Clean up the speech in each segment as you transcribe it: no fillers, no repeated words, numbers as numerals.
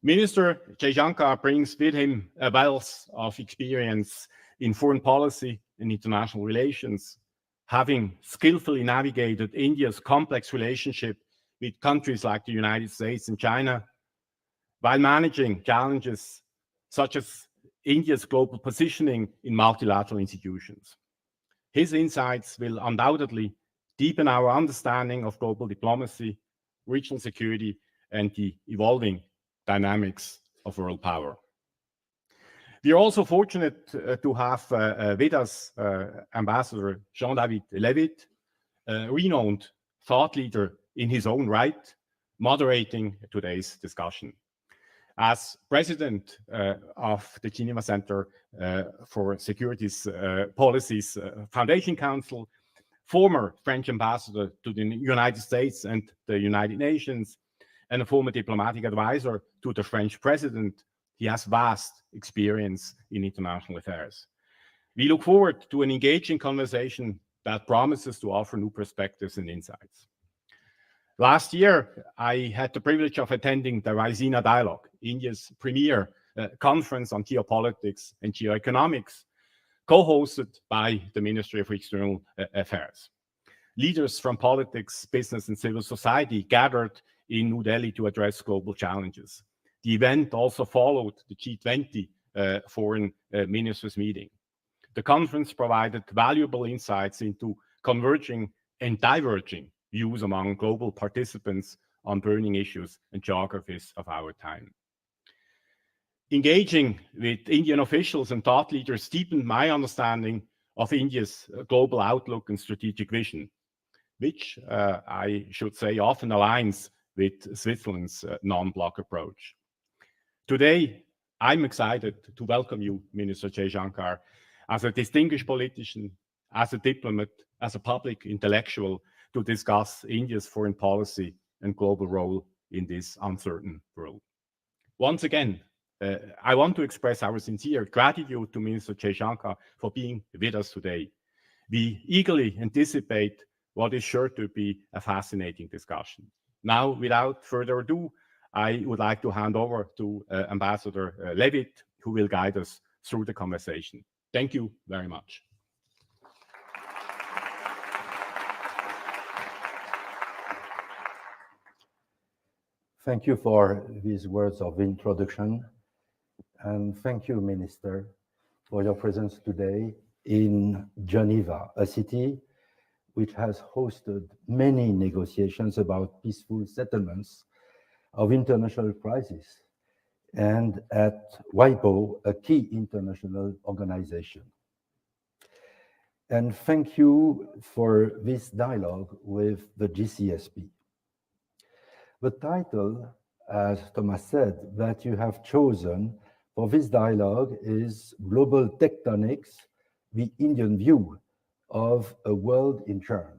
Minister Jaishankar brings with him a wealth of experience in foreign policy and international relations, having skillfully navigated India's complex relationship with countries like the United States and China, while managing challenges such as India's global positioning in multilateral institutions. His insights will undoubtedly deepen our understanding of global diplomacy, regional security, and the evolving dynamics of world power. We are also fortunate to have with us Ambassador Jean-David Levitt, a renowned thought leader in his own right, moderating today's discussion. As president of the Geneva Center for Securities Policies Foundation Council, former French ambassador to the United States and the United Nations, and a former diplomatic advisor to the French president, he has vast experience in international affairs. We look forward to an engaging conversation that promises to offer new perspectives and insights. Last year, I had the privilege of attending the Raisina Dialogue, India's premier conference on geopolitics and geoeconomics, co-hosted by the Ministry of External Affairs. Leaders from politics, business, and civil society gathered in New Delhi to address global challenges. The event also followed the G20 foreign ministers meeting. The conference provided valuable insights into converging and diverging views among global participants on burning issues and geographies of our time. Engaging with Indian officials and thought leaders deepened my understanding of India's global outlook and strategic vision, which I should say often aligns with Switzerland's non-bloc approach. Today, I'm excited to welcome you, Minister Jaishankar, as a distinguished politician, as a diplomat, as a public intellectual, to discuss India's foreign policy and global role in this uncertain world. Once again, I want to express our sincere gratitude to Minister Jaishankar for being with us today. We eagerly anticipate what is sure to be a fascinating discussion. Now, without further ado, I would like to hand over to Ambassador Levitt, who will guide us through the conversation. Thank you very much. Thank you for these words of introduction. And thank you, Minister, for your presence today in Geneva, a city which has hosted many negotiations about peaceful settlements of international crises, and at WIPO, a key international organization. And thank you for this dialogue with the GCSP. The title, as Thomas said, that you have chosen for this dialogue is Global Tectonics, the Indian View of a World in Churn.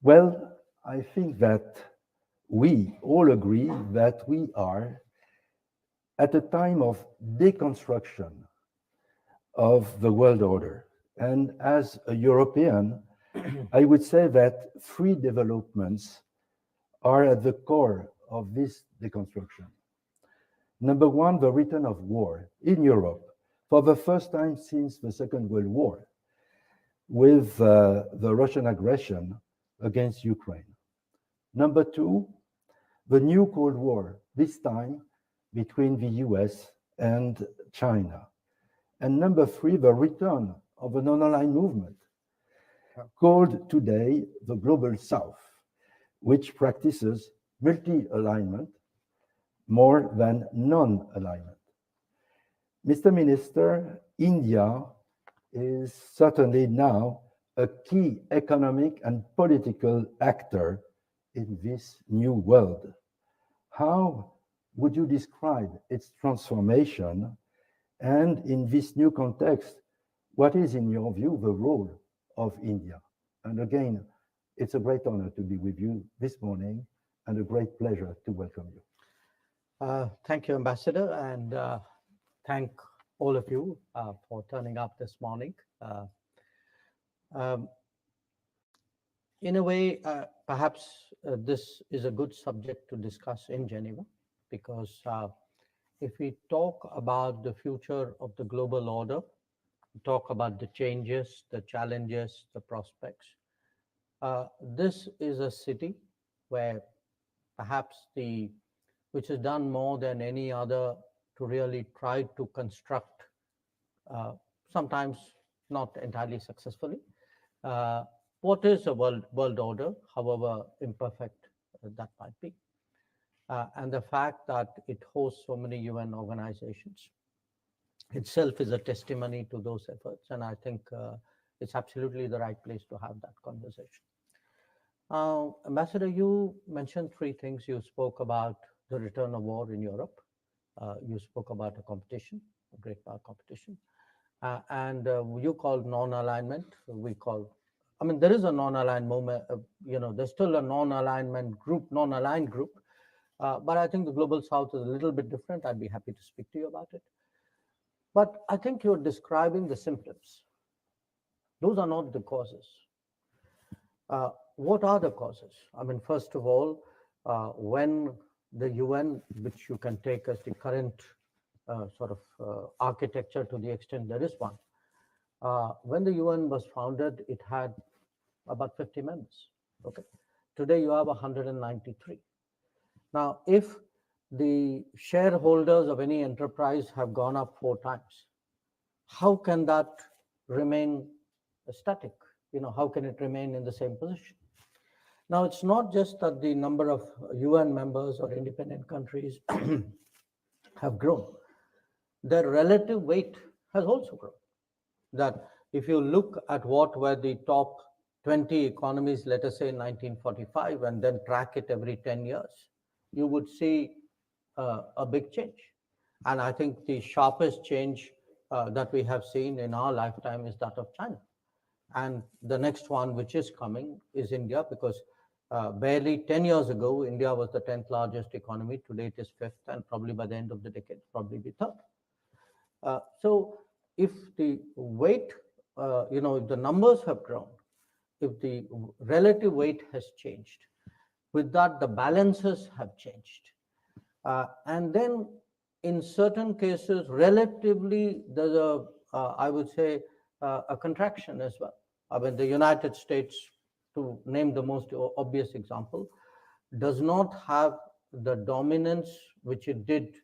Well, I think that we all agree that we are at a time of deconstruction of the world order. And as a European, I would say that three developments are at the core of this deconstruction. Number one, the return of war in Europe for the first time since the Second World War, with the Russian aggression against Ukraine. Number two, the new Cold War, this time between the US and China. And number three, the return of an online movement called today the Global South, which practices multi-alignment more than non-alignment. Mr. Minister, India is certainly now a key economic and political actor in this new world. How would you describe its transformation? And in this new context, what is, in your view, the role of India? And again, it's a great honor to be with you this morning and a great pleasure to welcome you. Thank you, Ambassador, and thank all of you for turning up this morning. In a way, perhaps this is a good subject to discuss in Geneva. because if we talk about the future of the global order, talk about the changes, the challenges, the prospects, this is a city where perhaps which has done more than any other to really try to construct, sometimes not entirely successfully, what is a world order, however imperfect that might be. And the fact that it hosts so many UN organizations itself is a testimony to those efforts. And I think it's absolutely the right place to have that conversation. Ambassador, you mentioned three things. You spoke about the return of war in Europe. You spoke about a competition, a great power competition. And you called non-alignment. We call, I mean, there is a non-aligned moment, there's still a non-alignment group, non-aligned group. But I think the Global South is a little bit different. I'd be happy to speak to you about it. But I think you're describing the symptoms. Those are not the causes. What are the causes? I mean, first of all, when the UN, which you can take as the current sort of architecture to the extent there is one, when the UN was founded, it had about 50 members. Okay, today you have 193. Now, if the shareholders of any enterprise have gone up 4 times, how can that remain static? How can it remain in the same position? Now, it's not just that the number of UN members or independent countries have grown. Their relative weight has also grown. That if you look at what were the top 20 economies, let us say in 1945, and then track it every 10 years, you would see a big change. And I think the sharpest change that we have seen in our lifetime is that of China. And the next one, which is coming, is India, because barely 10 years ago, India was the 10th largest economy. Today it is 5th, and probably by the end of the decade, probably be 3rd. So if the weight, if the numbers have grown, if the relative weight has changed, with that, the balances have changed. And then in certain cases, relatively, there's I would say, a contraction as well. I mean, the United States, to name the most obvious example, does not have the dominance which it did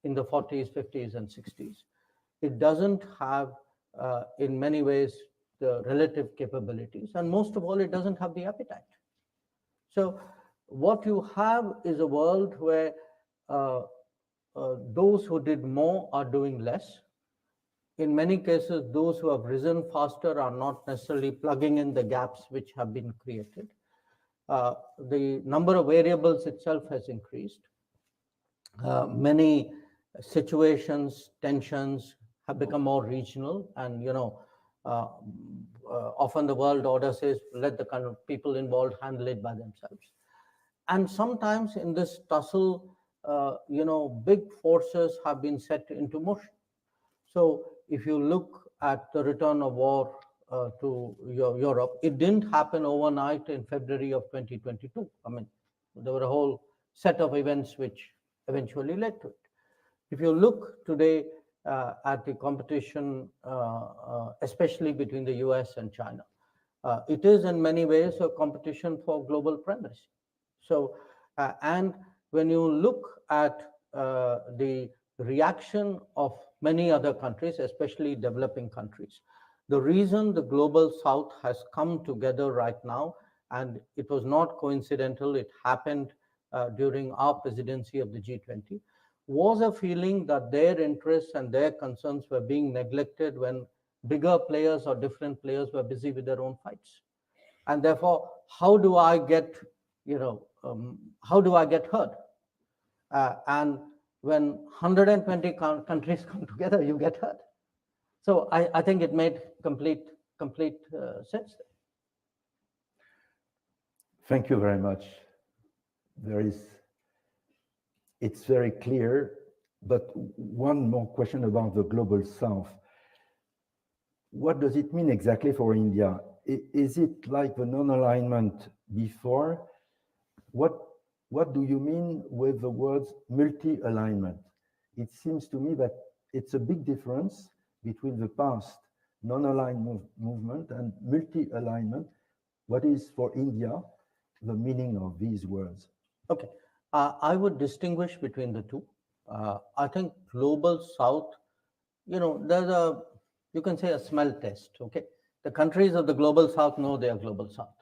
in the 40s, 50s, and 60s. It doesn't have, in many ways, the relative capabilities. And most of all, it doesn't have the appetite. So what you have is a world where those who did more are doing less. In many cases, those who have risen faster are not necessarily plugging in the gaps which have been created. The number of variables itself has increased. Many situations, tensions have become more regional, and often the world order says, let the kind of people involved handle it by themselves. And sometimes in this tussle, big forces have been set into motion. So if you look at the return of war to Europe, it didn't happen overnight in February of 2022. I mean, there were a whole set of events which eventually led to it. If you look today at the competition, especially between the US and China, it is in many ways a competition for global primacy. So, and when you look at the reaction of many other countries, especially developing countries, the reason the Global South has come together right now, and it was not coincidental, it happened during our presidency of the G20, was a feeling that their interests and their concerns were being neglected when bigger players or different players were busy with their own fights. And therefore, how do I get, how do I get heard? And when 120 countries come together, you get heard. So I think it made complete sense. Thank you very much. It's very clear, but one more question about the Global South. What does it mean exactly for India? Is it like the non-alignment before? What what do you mean with the words multi-alignment? It seems to me that it's a big difference between the past non-aligned movement and multi-alignment. What is for India the meaning of these words? Okay, I would distinguish between the two. I think global south, there's you can say a smell test. Okay, the countries of the global south know they are global south.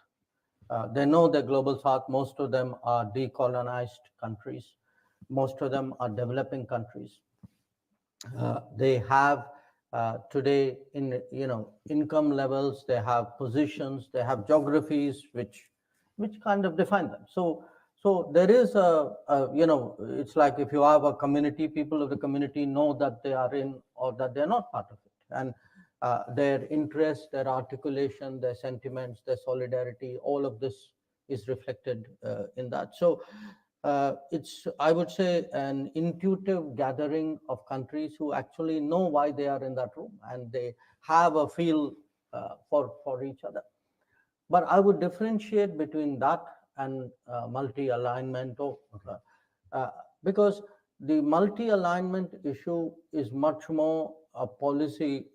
They know they're global south. Most of them are decolonized countries. Most of them are developing countries. They have today in income levels. They have positions. They have geographies which kind of define them. So there is it's like if you have a community, people of the community know that they are in or that they're not part of it, and their interests, their articulation, their sentiments, their solidarity, all of this is reflected in that. So it's, I would say, an intuitive gathering of countries who actually know why they are in that room, and they have a feel for each other. But I would differentiate between that and multi-alignment, because the multi-alignment issue is much more a policy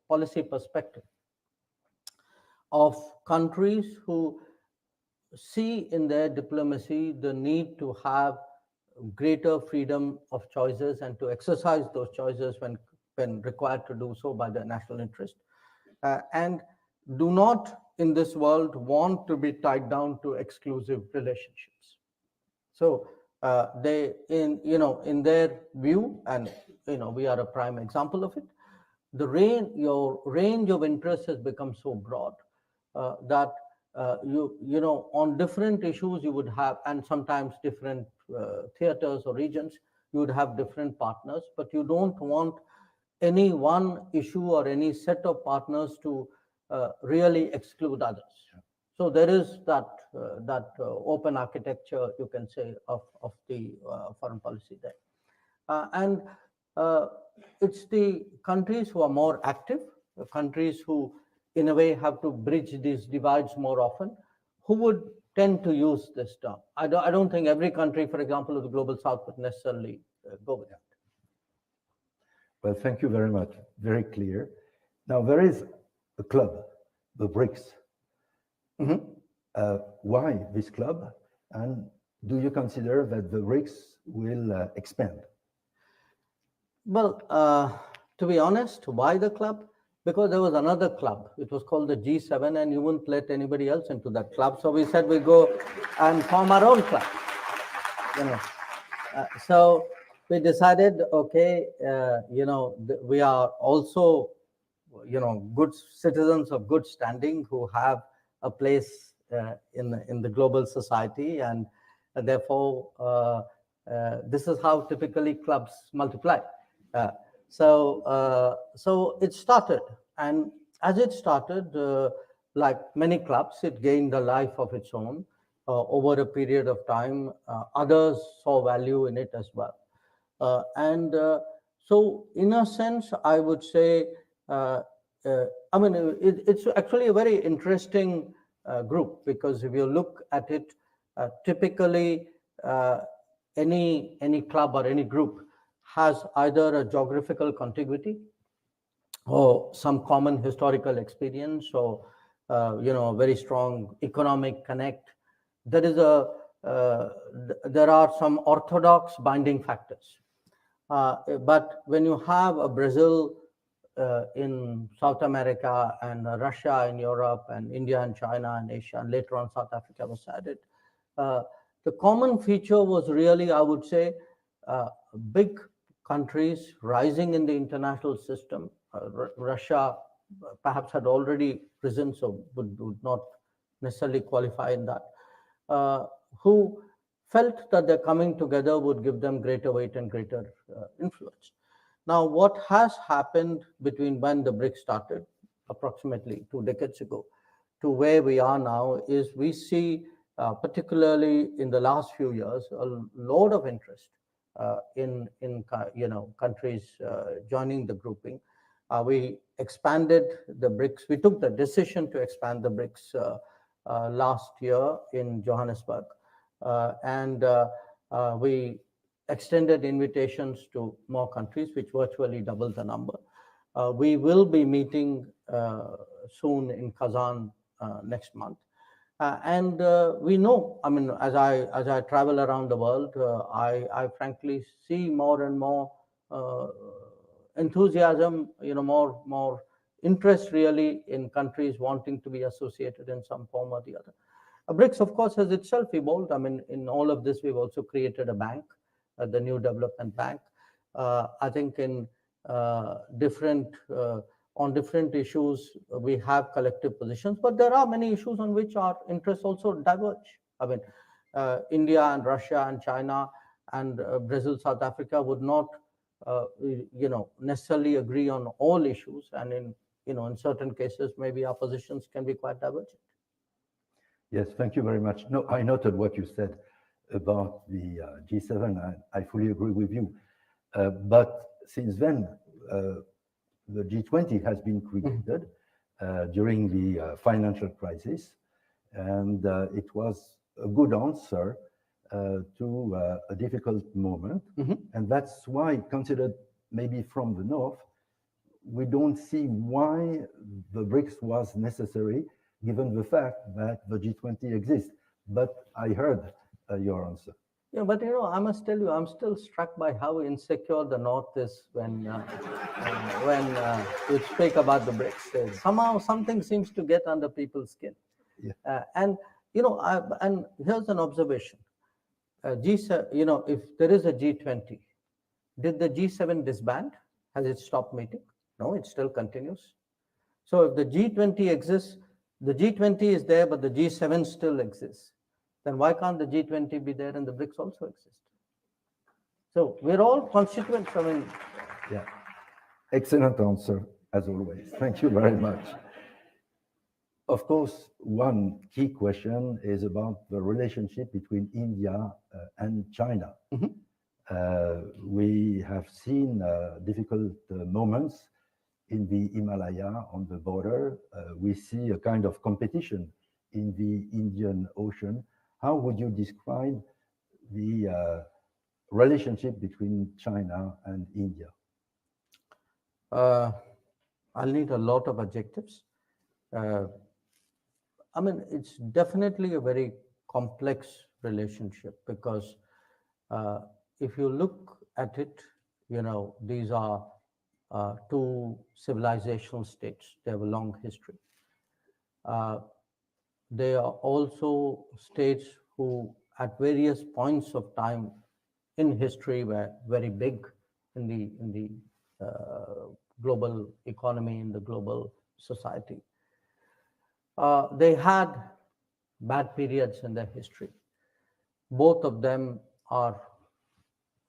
perspective of countries who see in their diplomacy the need to have greater freedom of choices and to exercise those choices when required to do so by their national interest, and do not in this world want to be tied down to exclusive relationships. So they in their view, and we are a prime example of it, your range of interests has become so broad that on different issues you would have, and sometimes different theaters or regions, you would have different partners, but you don't want any one issue or any set of partners to really exclude others. So there is that open architecture, you can say, of the foreign policy there, and it's the countries who are more active, the countries who in a way have to bridge these divides more often, who would tend to use this term. I don't think every country, for example, of the global south would necessarily go with that. Well, thank you very much. Very clear. Now, there is a club, the BRICS. Why this club? And do you consider that the BRICS will expand? Well, to be honest, why the club? Because there was another club. It was called the G7, and you wouldn't let anybody else into that club. So we said we go and form our own club. So we decided, okay, we are also, good citizens of good standing who have a place in the global society, and therefore this is how typically clubs multiply. So it started, and as it started, like many clubs, it gained a life of its own over a period of time. Others saw value in it as well, and so in a sense, I would say, it's actually a very interesting group, because if you look at it, typically any club or any group has either a geographical contiguity or some common historical experience, or a very strong economic connect. There are some orthodox binding factors, but when you have a Brazil in South America, and Russia in Europe, and India and China and Asia, and later on South Africa was added, the common feature was really, I would say, big countries rising in the international system. Russia perhaps had already risen, so would not necessarily qualify in that, who felt that their coming together would give them greater weight and greater influence. Now, what has happened between when the BRICS started, approximately 2 decades ago, to where we are now, is we see, particularly in the last few years, a lot of interest in countries joining the grouping. We expanded the BRICS. We took the decision to expand the BRICS last year in Johannesburg, and we extended invitations to more countries, which virtually doubled the number. We will be meeting soon in Kazan next month. And we know, I mean, as I travel around the world, I frankly see more and more enthusiasm, more interest really in countries wanting to be associated in some form or the other. BRICS, of course, has itself evolved. I mean, in all of this, we've also created a bank, the New Development Bank. I think in on different issues, we have collective positions, but there are many issues on which our interests also diverge. I mean, India and Russia and China and Brazil, South Africa would not, necessarily agree on all issues, and in certain cases, maybe our positions can be quite divergent. Yes, thank you very much. No, I noted what you said about the G7. I fully agree with you. But since then, the G20 has been created during the financial crisis, and it was a good answer to a difficult moment. And that's why, considered maybe from the north, we don't see why the BRICS was necessary, given the fact that the G20 exists. But I heard your answer. Yeah, but I must tell you, I'm still struck by how insecure the North is when you speak about the BRICS. Somehow, something seems to get under people's skin. Yeah. And here's an observation: G7, if there is a G20, did the G7 disband? Has it stopped meeting? No, it still continues. So if the G20 exists, the G20 is there, but the G7 still exists. Then why can't the G20 be there and the BRICS also exist? So we're all constituents. I mean, yeah, excellent answer as always. Thank you very much. Of course, one key question is about the relationship between India and China. We have seen difficult moments in the Himalaya on the border. We see a kind of competition in the Indian Ocean. How would you describe the relationship between China and India? I'll need a lot of adjectives. I mean, it's definitely a very complex relationship because if you look at it, these are two civilizational states. They have a long history. They are also states who, at various points of time in history, were very big in the global economy, in the global society. They had bad periods in their history. Both of them are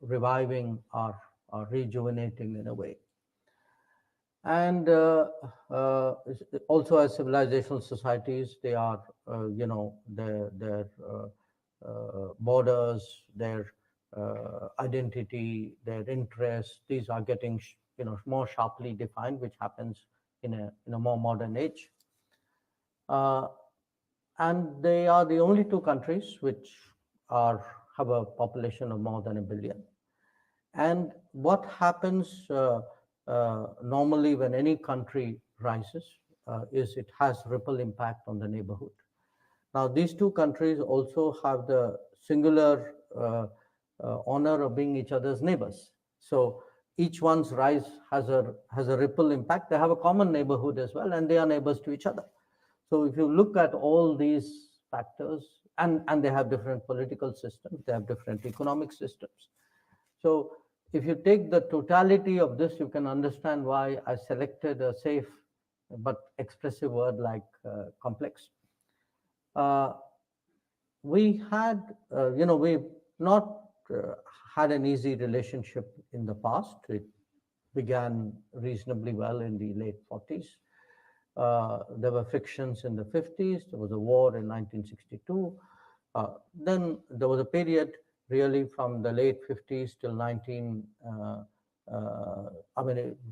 reviving, are rejuvenating in a way. And also as civilizational societies, they are, their borders, their identity, their interests, these are getting, more sharply defined, which happens in a more modern age. And they are the only two countries which have a population of more than 1 billion. And what happens normally when any country rises is it has ripple impact on the neighborhood. Now, these two countries also have the singular honor of being each other's neighbors. So each one's rise has a ripple impact. They have a common neighborhood as well, and they are neighbors to each other. So if you look at all these factors, and they have different political systems, they have different economic systems. So if you take the totality of this, you can understand why I selected a safe but expressive word like complex. We had, we've not had an easy relationship in the past. It began reasonably well in the late 40s. There were frictions in the 50s. There was a war in 1962. Then there was a period really from the late 50s till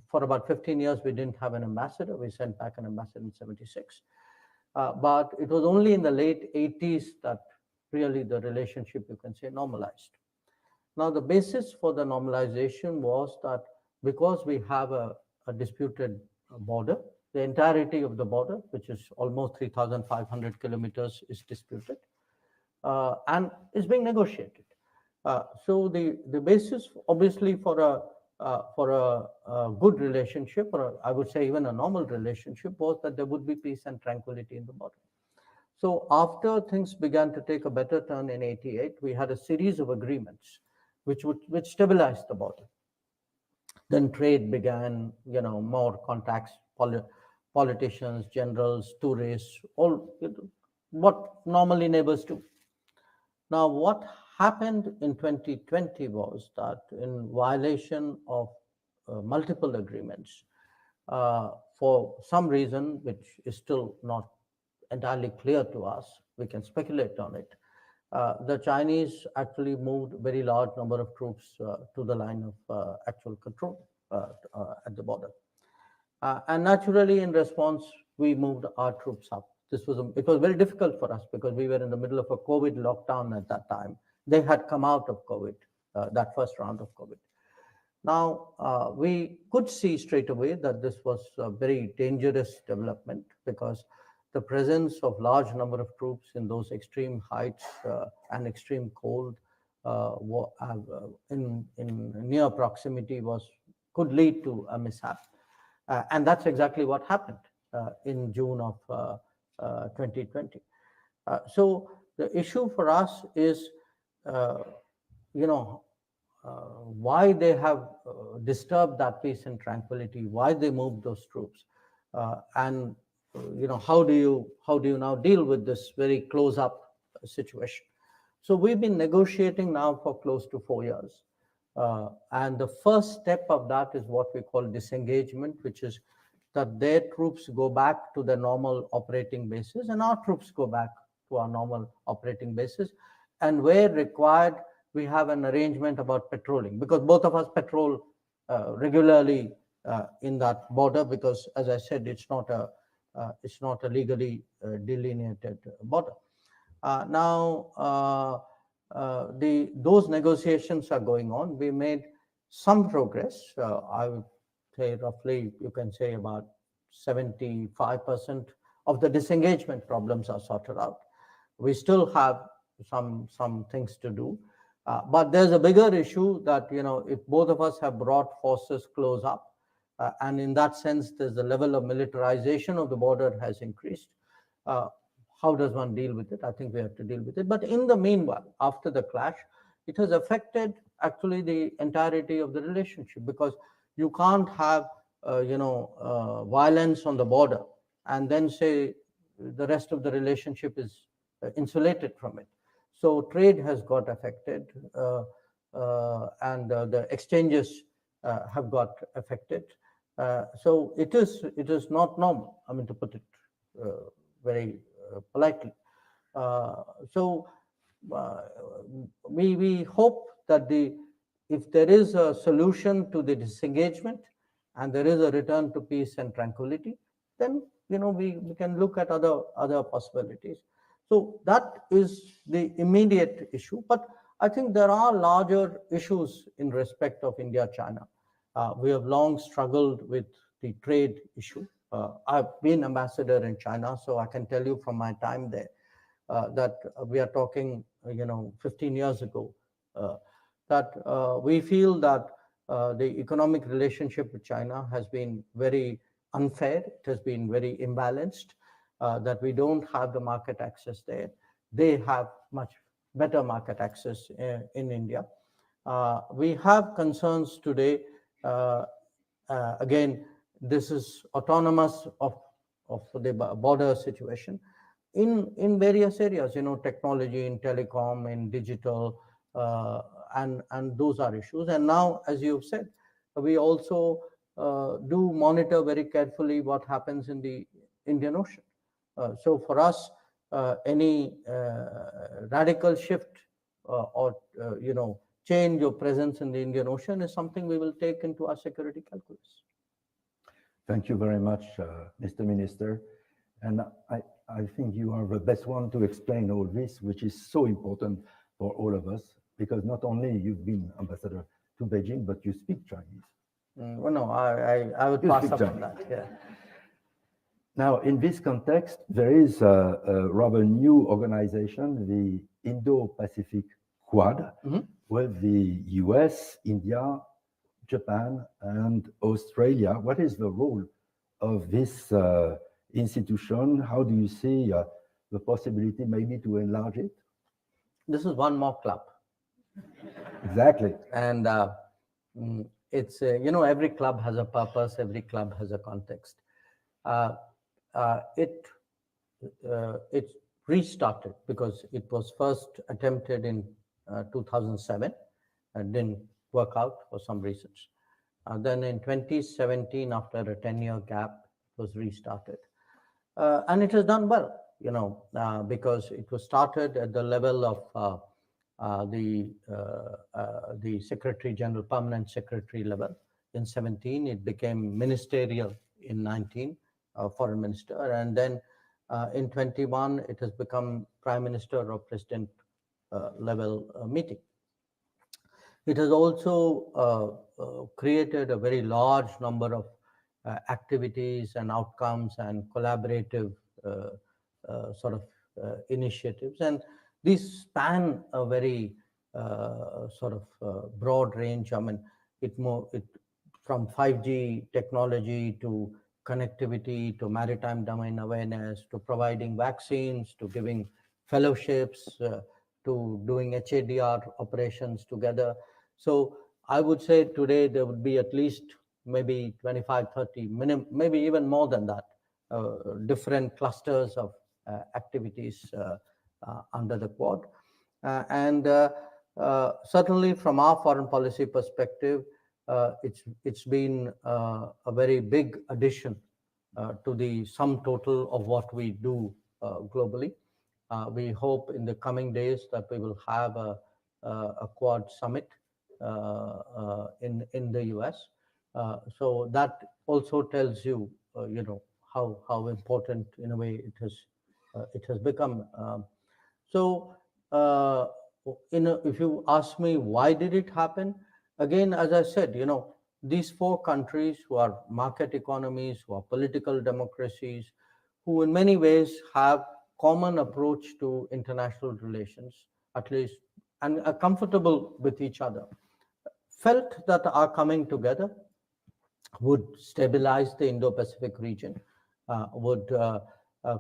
for about 15 years, we didn't have an ambassador. We sent back an ambassador in 76. But it was only in the late 80s that really the relationship, you can say, normalized. Now, the basis for the normalization was that because we have a disputed border, the entirety of the border, which is almost 3,500 kilometers, is disputed and is being negotiated. So the basis, obviously, for a good relationship, or I would say even a normal relationship, was that there would be peace and tranquility in the border. So after things began to take a better turn in '88, we had a series of agreements which stabilized the border. Then trade began, more contacts, politicians, generals, tourists, all what normally neighbors do. Now, what happened in 2020 was that, in violation of multiple agreements, for some reason which is still not entirely clear to us, we can speculate on it, the Chinese actually moved a very large number of troops to the line of actual control at the border. And naturally, in response, we moved our troops up. It was very difficult for us because we were in the middle of a COVID lockdown at that time. They had come out of COVID, that first round of COVID. Now, we could see straight away that this was a very dangerous development because the presence of large number of troops in those extreme heights and extreme cold in near proximity could lead to a mishap. And that's exactly what happened in June of 2020. So the issue for us is, why they have disturbed that peace and tranquility, why they moved those troops, and how do you now deal with this very close-up situation? So we've been negotiating now for close to 4 years. And the first step of that is what we call disengagement, which is that their troops go back to their normal operating bases and our troops go back to our normal operating bases. And where required, we have an arrangement about patrolling, because both of us patrol regularly in that border, because, as I said, it's not a legally delineated border. Those negotiations are going on. We made some progress. I would say roughly, you can say about 75% of the disengagement problems are sorted out. We still have some things to do. But there's a bigger issue that, if both of us have brought forces close up, and in that sense, there's the level of militarization of the border has increased. How does one deal with it? I think we have to deal with it. But in the meanwhile, after the clash, it has affected actually the entirety of the relationship, because you can't have, violence on the border and then say the rest of the relationship is insulated from it. So trade has got affected, and the exchanges have got affected. So it is not normal, I mean, to put it very politely. So we hope that if there is a solution to the disengagement and there is a return to peace and tranquility, then we can look at other possibilities. So that is the immediate issue. But I think there are larger issues in respect of India-China. We have long struggled with the trade issue. I've been ambassador in China, so I can tell you from my time there that we are talking, 15 years ago, that we feel that the economic relationship with China has been very unfair. It has been very imbalanced, that we don't have the market access there. They have much better market access in India. We have concerns today. Again, this is autonomous of the border situation in various areas, technology, in telecom, in digital, and those are issues. And now, as you've said, we also do monitor very carefully what happens in the Indian Ocean. So for us, any radical shift or change of presence in the Indian Ocean is something we will take into our security calculus. Thank you very much, Mr. Minister. And I think you are the best one to explain all this, which is so important for all of us, because not only you've been ambassador to Beijing, but you speak Chinese. Well, no, I would You pass speak up on Chinese. that. Yeah. Now, in this context, there is a rather new organization, the Indo-Pacific Quad, with the US, India, Japan, and Australia. What is the role of this institution? How do you see the possibility maybe to enlarge it? This is one more club. Exactly. And it's, every club has a purpose, every club has a context. It restarted because it was first attempted in 2007 and didn't work out for some reasons. Then in 2017, after a 10-year gap, it was restarted. And it has done well, because it was started at the level of the Secretary General, Permanent Secretary level. In 17, it became ministerial in 19, Foreign Minister. And then in 21, it has become Prime Minister or President level meeting. It has also created a very large number of activities and outcomes and collaborative initiatives. And these span a very broad range. I mean, it from 5G technology to connectivity to maritime domain awareness to providing vaccines to giving fellowships to doing HADR operations together. So I would say today there would be at least maybe 25, 30, maybe even more than that, different clusters of activities under the Quad. And certainly from our foreign policy perspective, it's been a very big addition to the sum total of what we do globally. We hope in the coming days that we will have a Quad summit in the US. So that also tells you, how important in a way it has become. If you ask me why did it happen, again, as I said, these four countries who are market economies, who are political democracies, who in many ways have common approach to international relations, at least, and are comfortable with each other, felt that our coming together would stabilize the Indo-Pacific region, would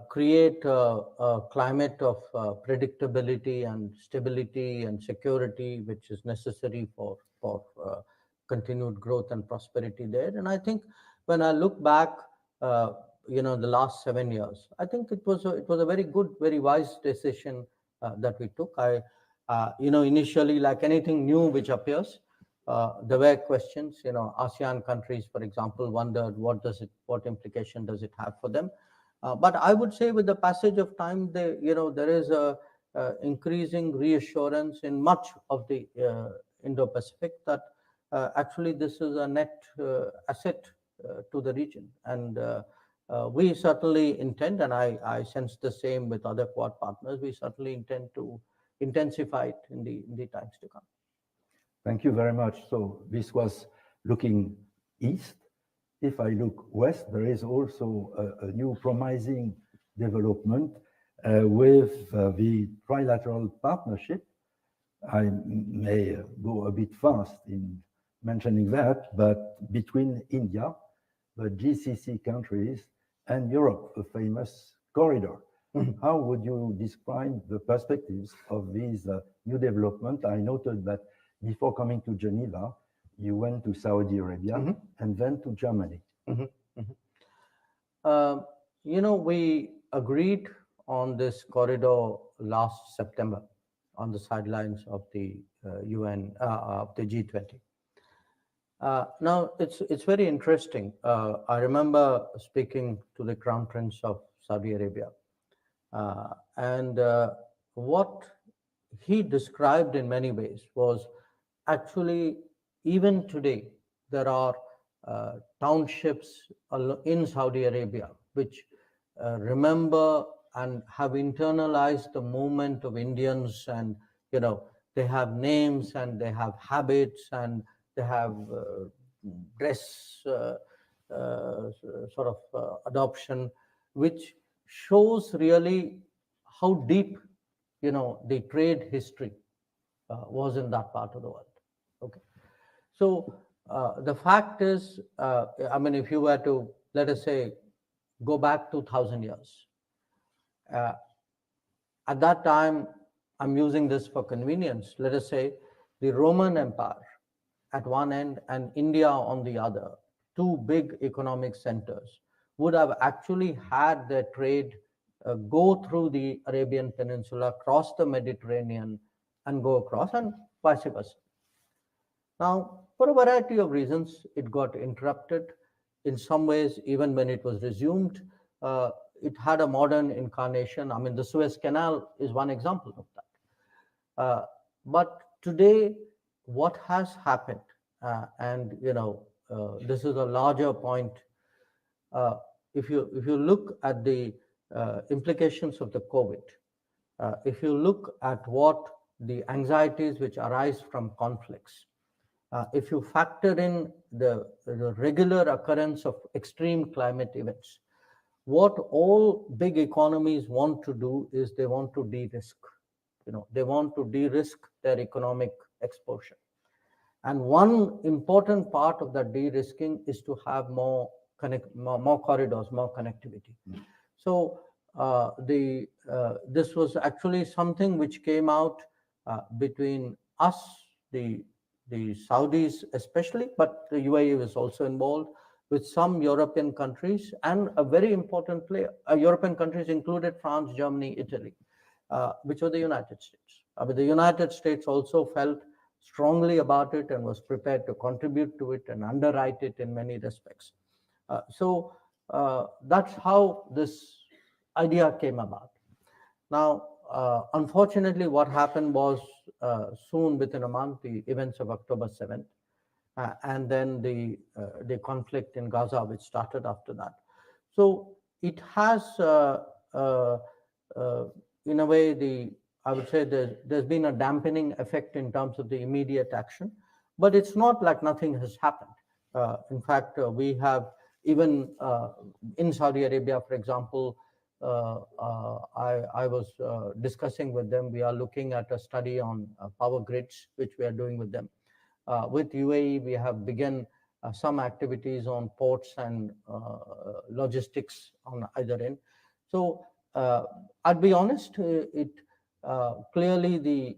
create a climate of predictability and stability and security, which is necessary for continued growth and prosperity there. And I think when I look back, the last 7 years, I think it was a very good, very wise decision that we took. Initially, like anything new which appears, there were questions. ASEAN countries, for example, wondered what implication does it have for them. But I would say with the passage of time, there is a increasing reassurance in much of the Indo-Pacific that actually this is a net asset to the region. And we certainly intend, and I sense the same with other Quad partners, we certainly intend to intensify it in the times to come. Thank you very much. So this was looking east. If I look west, there is also a new promising development with the trilateral partnership. I may go a bit fast in mentioning that, but between India, the GCC countries, and Europe, a famous corridor. How would you describe the perspectives of these new development? I noted that before coming to Geneva, you went to Saudi Arabia and then to Germany. We agreed on this corridor last September on the sidelines of the UN, of the G20. Now, it's very interesting. I remember speaking to the Crown Prince of Saudi Arabia, and what he described in many ways was actually, even today, there are townships in Saudi Arabia which remember and have internalized the movement of Indians, and they have names and they have habits and they have dress sort of adoption, which shows really how deep the trade history was in that part of the world. Okay, so the fact is, I mean, if you were to, let us say, go back 2,000 years, at that time, I'm using this for convenience, let us say the Roman Empire at one end and India on the other, two big economic centers, would have actually had their trade go through the Arabian Peninsula, cross the Mediterranean, and go across, and vice versa. Now, for a variety of reasons, it got interrupted. In some ways, even when it was resumed, it had a modern incarnation. I mean, the Suez Canal is one example of that. But today, what has happened, and this is a larger point. If you look at the implications of the COVID, if you look at what the anxieties which arise from conflicts, if you factor in the regular occurrence of extreme climate events, what all big economies want to do is they want to de-risk. They want to de-risk their economic exposure. And one important part of that de-risking is to have more corridors, more connectivity. So this was actually something which came out between us, the Saudis especially, but the UAE was also involved, with some European countries, and a very important player. European countries included France, Germany, Italy, which were the United States. But the United States also felt strongly about it and was prepared to contribute to it and underwrite it in many respects. So that's how this idea came about. Now, unfortunately, what happened was soon within a month, the events of October 7th, and then the conflict in Gaza, which started after that. So it has, in a way, I would say there's been a dampening effect in terms of the immediate action, but it's not like nothing has happened. In fact, we have even in Saudi Arabia, for example, I was discussing with them. We are looking at a study on power grids, which we are doing with them. With UAE, we have begun some activities on ports and logistics on either end. So I'll be honest, clearly the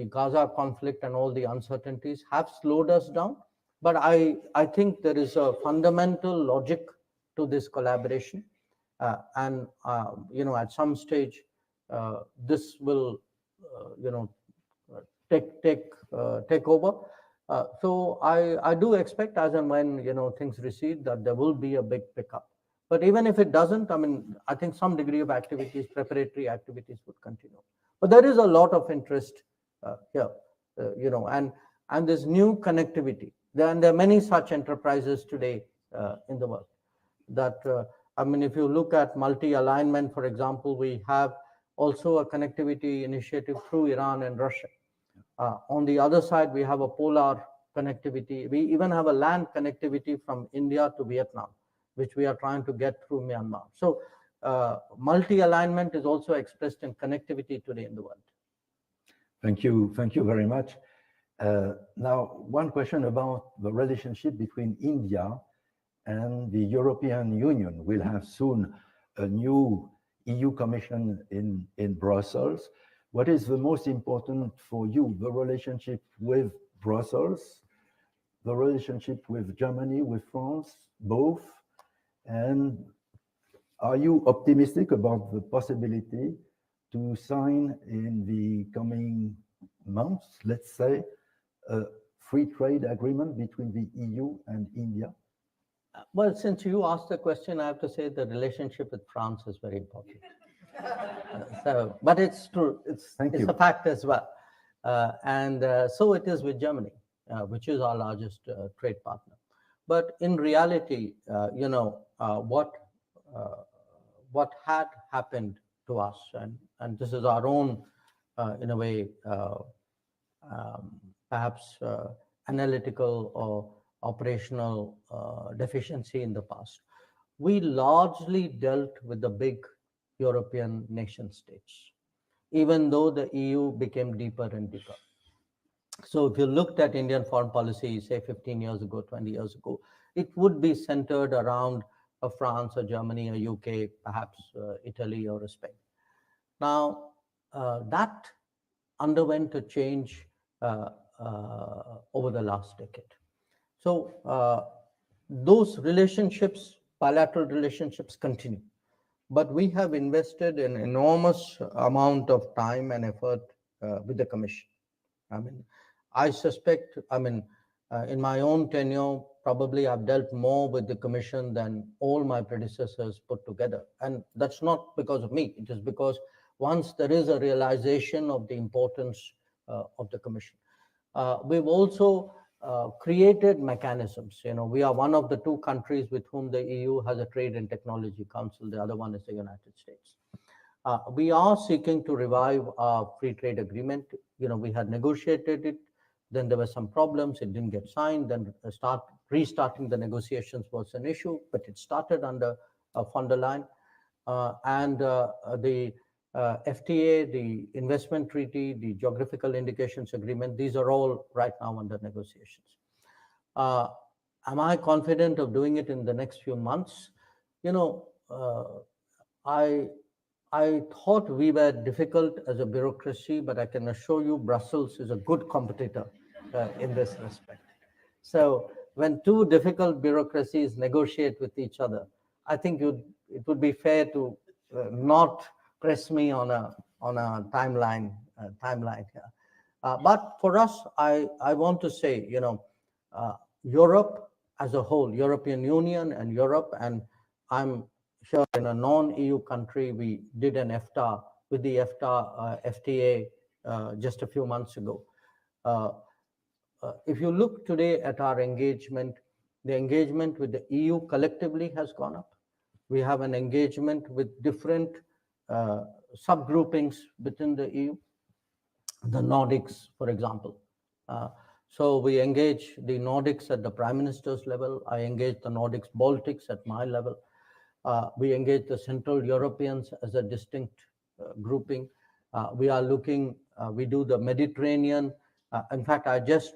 Gaza conflict and all the uncertainties have slowed us down. But I think there is a fundamental logic to this collaboration. And at some stage, this will take over. So I do expect, as and when things recede, that there will be a big pickup. But even if it doesn't, I mean, I think some degree of activities, preparatory activities, would continue. But there is a lot of interest here, and there's new connectivity. There are many such enterprises today in the world. That I mean, if you look at multi-alignment, for example, we have also a connectivity initiative through Iran and Russia. On the other side, we have a polar connectivity. We even have a land connectivity from India to Vietnam, which we are trying to get through Myanmar. So multi-alignment is also expressed in connectivity today in the world. Thank you very much. Now, one question about the relationship between India and the European Union. We'll have soon a new EU Commission in Brussels. What is the most important for you, the relationship with Brussels, the relationship with Germany, with France, both? And are you optimistic about the possibility to sign in the coming months, let's say, a free trade agreement between the EU and India? Well, since you asked the question, I have to say the relationship with France is very important. But it's true. It's a fact as well. And so it is with Germany, which is our largest trade partner. But in reality, what had happened to us, and this is our own, in a way, perhaps analytical or operational deficiency in the past. We largely dealt with the big European nation states, even though the EU became deeper and deeper. So if you looked at Indian foreign policy, say 15 years ago, 20 years ago, it would be centered around France or Germany or UK, perhaps Italy or Spain. Now, that underwent a change over the last decade. So those relationships, bilateral relationships, continue. But we have invested an enormous amount of time and effort with the Commission. I mean, I suspect, in my own tenure, probably I've dealt more with the Commission than all my predecessors put together. And that's not because of me. It is because once there is a realization of the importance of the Commission. We've also created mechanisms. We are one of the two countries with whom the EU has a Trade and Technology Council. The other one is the United States. We are seeking to revive our free trade agreement. We had negotiated it, then there were some problems, it didn't get signed, then restarting the negotiations was an issue, but it started under von der Leyen. And the FTA, the investment treaty, the geographical indications agreement, these are all right now under negotiations. Am I confident of doing it in the next few months? I thought we were difficult as a bureaucracy, but I can assure you Brussels is a good competitor in this respect. So when two difficult bureaucracies negotiate with each other, I think it would be fair to not press me on a timeline here. But for us, I want to say, Europe as a whole, European Union and Europe, and I'm sure in a non-EU country, we did an EFTA with the FTA just a few months ago. If you look today at our engagement, the engagement with the EU collectively has gone up. We have an engagement with different subgroupings within the EU, the Nordics, for example. So we engage the Nordics at the Prime Minister's level. I engage the Nordics, Baltics at my level. We engage the Central Europeans as a distinct grouping. We are looking, we do the Mediterranean. In fact, I just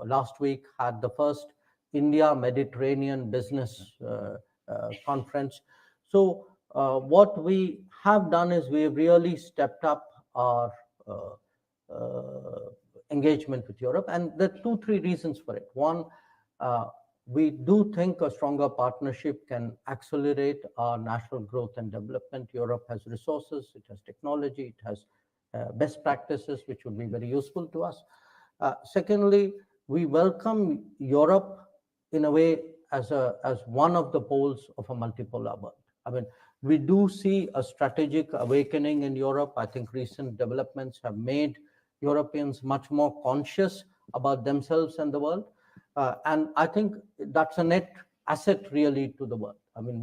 last week had the first India-Mediterranean business conference. So what we have done is we have really stepped up our engagement with Europe. And there are 2-3 reasons for it. One, we do think a stronger partnership can accelerate our national growth and development. Europe has resources, it has technology, it has best practices, which would be very useful to us. Secondly, we welcome Europe in a way as one of the poles of a multipolar world. I mean, we do see a strategic awakening in Europe. I think recent developments have made Europeans much more conscious about themselves and the world. And I think that's a net asset really to the world. I mean,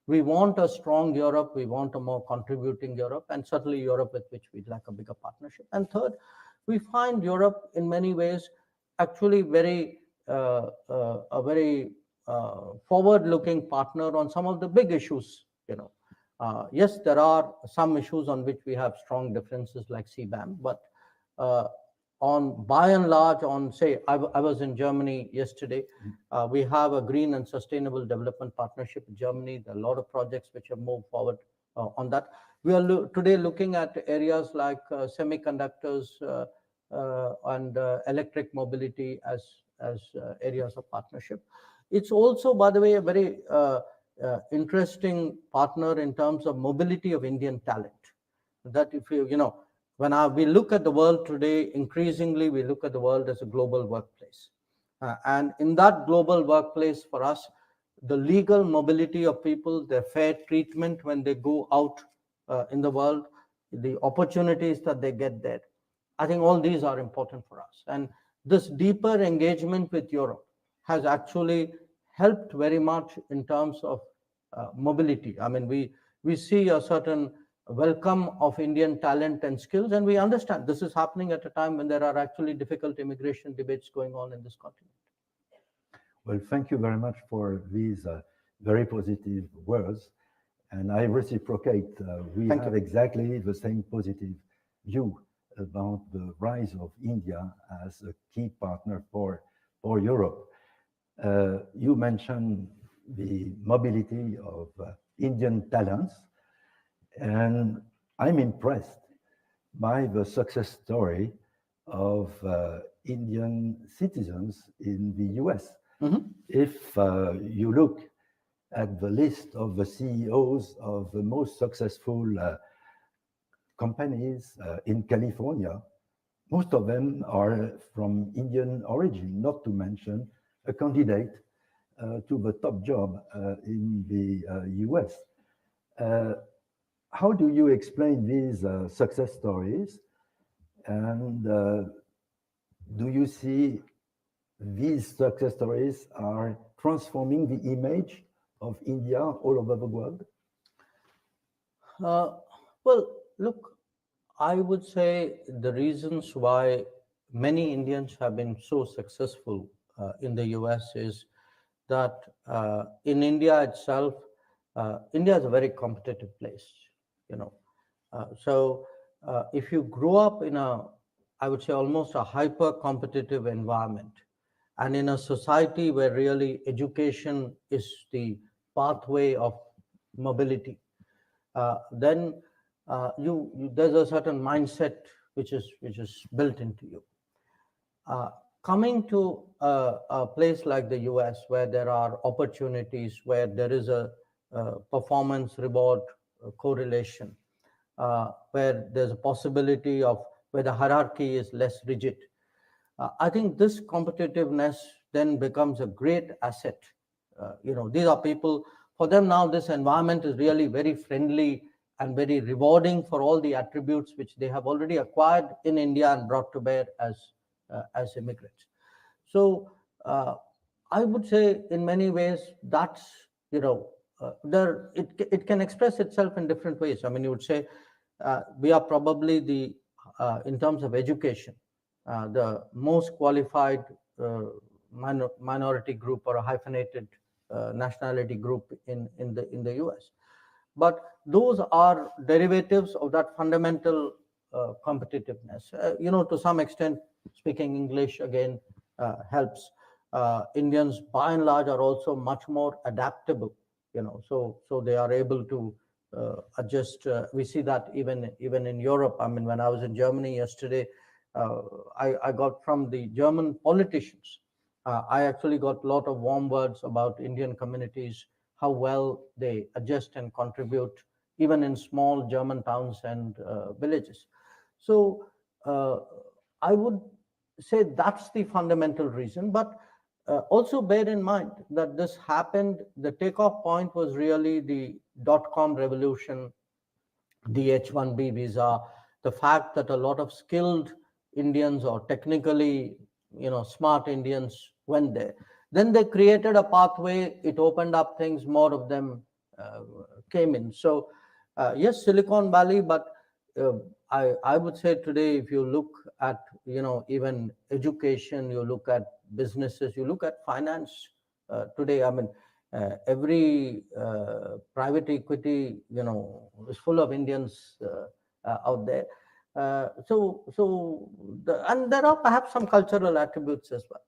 we want a strong Europe, we want a more contributing Europe, and certainly Europe with which we'd like a bigger partnership. And third, we find Europe in many ways actually a very forward-looking partner on some of the big issues. Yes, there are some issues on which we have strong differences like CBAM, but by and large, say, I was in Germany yesterday. We have a green and sustainable development partnership with Germany. There are a lot of projects which have moved forward on that. We are today looking at areas like semiconductors and electric mobility as areas of partnership. It's also, by the way, a very interesting partner in terms of mobility of Indian talent. That if when we look at the world today, increasingly we look at the world as a global workplace. And in that global workplace for us, the legal mobility of people, their fair treatment when they go out in the world, the opportunities that they get there, I think all these are important for us. And this deeper engagement with Europe has actually helped very much in terms of mobility. I mean, we see a certain welcome of Indian talent and skills. And we understand this is happening at a time when there are actually difficult immigration debates going on in this continent. Well, thank you very much for these very positive words. And I reciprocate. We Thank have you. exactly the same positive view about the rise of India as a key partner for Europe. You mentioned the mobility of Indian talents, and I'm impressed by the success story of Indian citizens in the US. If you look at the list of the CEOs of the most successful companies in California, most of them are from Indian origin, not to mention a candidate to the top job in the US. How do you explain these success stories? And do you see these success stories are transforming the image of India all over the world? Well, look, I would say the reasons why many Indians have been so successful in the US is that in India itself, India is a very competitive place, you know. So if you grow up in I would say almost a hyper competitive environment, and in a society where really education is the pathway of mobility, then there's a certain mindset which is built into you. Coming to a place like the US, where there are opportunities, where there is a performance reward correlation, where there's a possibility of where the hierarchy is less rigid, I think this competitiveness then becomes a great asset. These are people, for them now this environment is really very friendly and very rewarding for all the attributes which they have already acquired in India and brought to bear as immigrants. So I would say in many ways that's, it can express itself in different ways. I mean, you would say we are probably in terms of education, the most qualified minority group or a hyphenated nationality group in the US. But those are derivatives of that fundamental competitiveness. To some extent, speaking English again helps. Indians, by and large, are also much more adaptable. So they are able to adjust. We see that even in Europe. I mean, when I was in Germany yesterday, I got from the German politicians, I actually got a lot of warm words about Indian communities, how well they adjust and contribute, even in small German towns and villages. So I would say that's the fundamental reason. But also bear in mind that this happened, the takeoff point was really the .com revolution, the H-1B visa, the fact that a lot of skilled Indians or technically, smart Indians went there. Then they created a pathway, it opened up things, more of them came in. So yes, Silicon Valley, but I would say today, if you look at, even education, you look at businesses, you look at finance today, I mean, every private equity, is full of Indians out there. And there are perhaps some cultural attributes as well.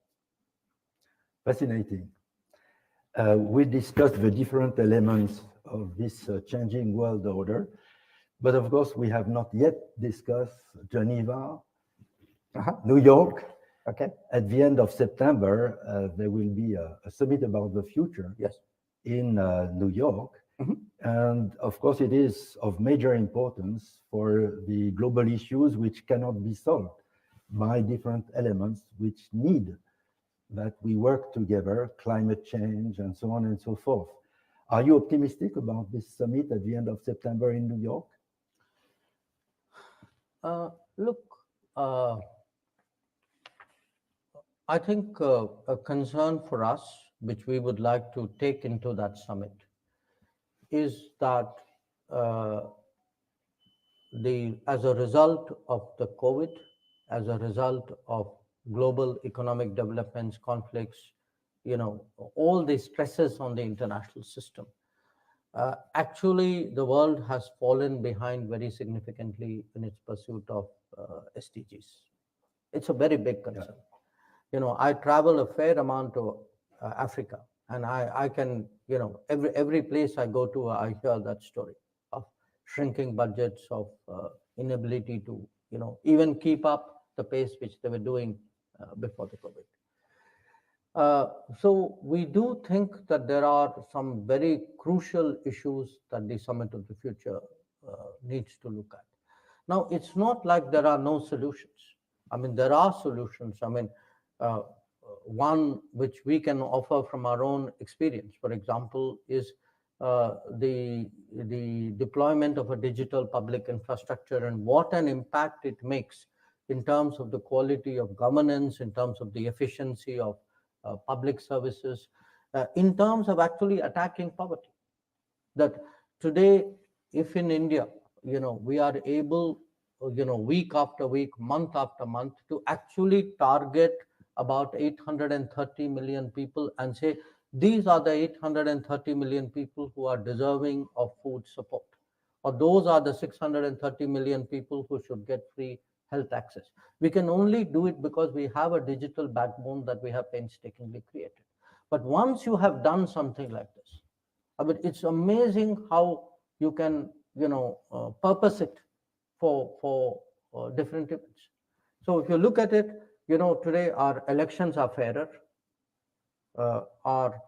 Fascinating. We discussed the different elements of this changing world order, but of course we have not yet discussed Geneva, New York. Okay. At the end of September, there will be a summit about the future. Yes. In New York. And of course, it is of major importance for the global issues which cannot be solved by different elements which need that we work together, climate change and so on and so forth. Are you optimistic about this summit at the end of September in New York? Look, I think a concern for us, which we would like to take into that summit, is that as a result of the COVID, as a result of global economic developments, conflicts, all the stresses on the international system, actually the world has fallen behind very significantly in its pursuit of SDGs. It's a very big concern. I travel a fair amount to Africa, and I can, every place I go to, I hear that story of shrinking budgets, of inability to, even keep up the pace which they were doing before the COVID. So we do think that there are some very crucial issues that the Summit of the Future needs to look at. Now, it's not like there are no solutions. I mean, there are solutions. I mean, one which we can offer from our own experience, for example, is the deployment of a digital public infrastructure and what an impact it makes in terms of the quality of governance, in terms of the efficiency of public services, in terms of actually attacking poverty. That today, if in India, we are able, week after week, month after month, to actually target about 830 million people and say, these are the 830 million people who are deserving of food support, or those are the 630 million people who should get free health access. We can only do it because we have a digital backbone that we have painstakingly created. But once you have done something like this, I mean, it's amazing how you can, purpose it for different events. So if you look at it, today our elections are fairer, our